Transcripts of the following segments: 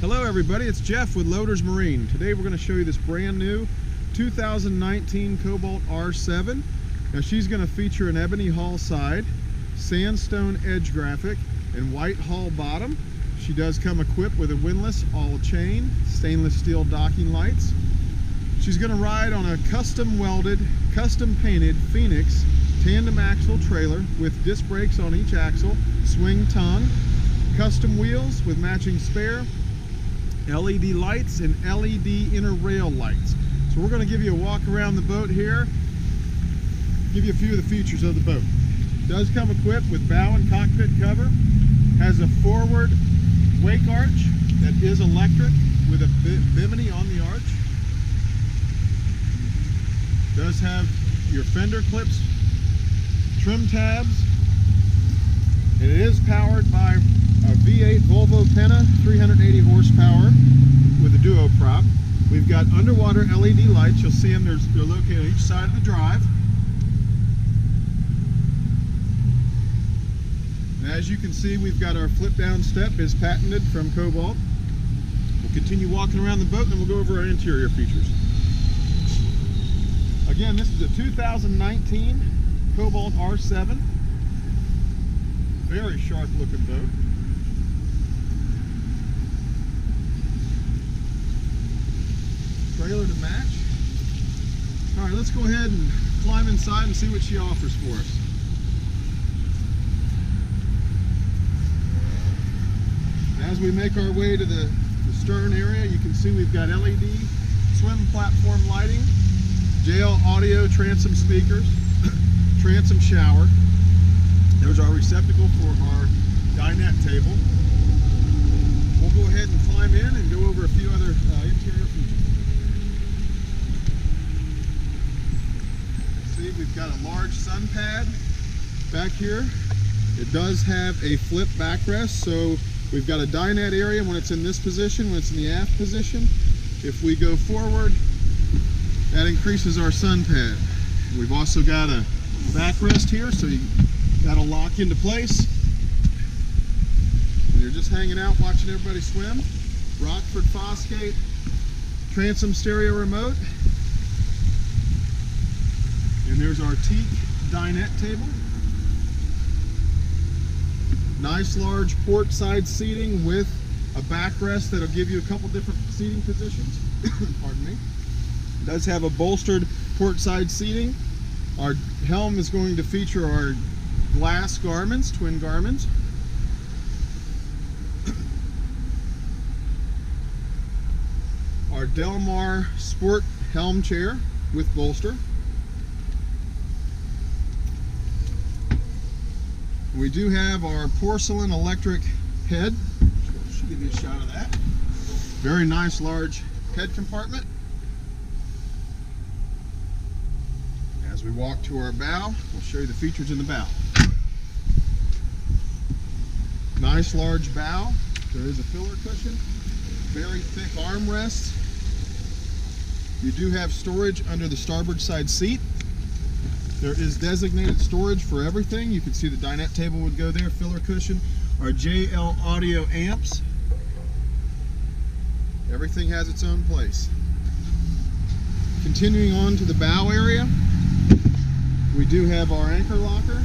Hello everybody, it's Jeff with Lodders Marine. Today we're going to show you this brand new 2019 Cobalt R7. Now she's going to feature an ebony hull side, sandstone edge graphic, and white hull bottom. She does come equipped with a windlass, all chain, stainless steel docking lights. She's going to ride on a custom welded, custom painted Phoenix tandem axle trailer with disc brakes on each axle, swing tongue, custom wheels with matching spare, LED lights, and LED inner rail lights. So we're going to give you a walk around the boat here, give you a few of the features of the boat. It does come equipped with bow and cockpit cover, has a forward wake arch that is electric with a Bimini on the arch. Does have your fender clips, trim tabs, and it is powered by a V8 Volvo Penta 380 horsepower with a duo prop. We've got underwater LED lights. You'll see them, they're located on each side of the drive. And as you can see, we've got our flip down step is patented from Cobalt. We'll continue walking around the boat and then we'll go over our interior features. Again, this is a 2019 Cobalt R7. Very sharp looking boat. Trailer to match. All right, let's go ahead and climb inside and see what she offers for us. As we make our way to the stern area, you can see we've got LED swim platform lighting, Shale audio transom speakers, transom shower. There's our receptacle for our dinette table. We'll go ahead and climb in and go over a few other interior features. See, we've got a large Sunpad back here. It does have a flip backrest, so we've got a dinette area when it's in this position, when it's in the aft position. If we go forward, that increases our Sunpad. We've also got a backrest here, so that'll lock into place. And you're just hanging out watching everybody swim. Rockford Fosgate, transom stereo remote. And there's our teak dinette table. Nice large port side seating with a backrest that'll give you a couple different seating positions. Pardon me. It does have a bolstered port side seating. Our helm is going to feature our glass garments, twin garments. Our Delmar Sport helm chair with bolster. We do have our porcelain electric head. Should give you a shot of that. Very nice large head compartment. As we walk to our bow, we'll show you the features in the bow. Nice large bow. There is a filler cushion. Very thick armrest. You do have storage under the starboard side seat. There is designated storage for everything. You can see the dinette table would go there, filler cushion, our JL audio amps. Everything has its own place. Continuing on to the bow area, we do have our anchor locker.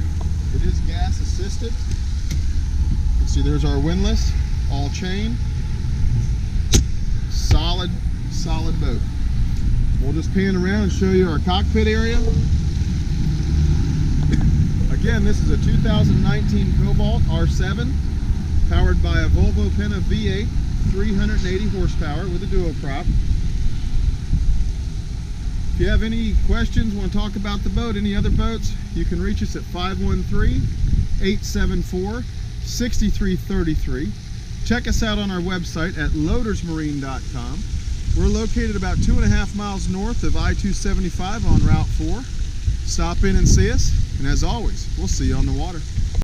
It is gas assisted. You can see there's our windlass, all chain. Solid boat. We'll just pan around and show you our cockpit area. Again, this is a 2019 Cobalt R7 powered by a Volvo Penta V8 380 horsepower with a duo prop. If you have any questions, want to talk about the boat, any other boats, you can reach us at 513-874-6333. Check us out on our website at loddersmarine.com. We're located about 2.5 miles north of I-275 on Route 4. Stop in and see us, and as always, we'll see you on the water.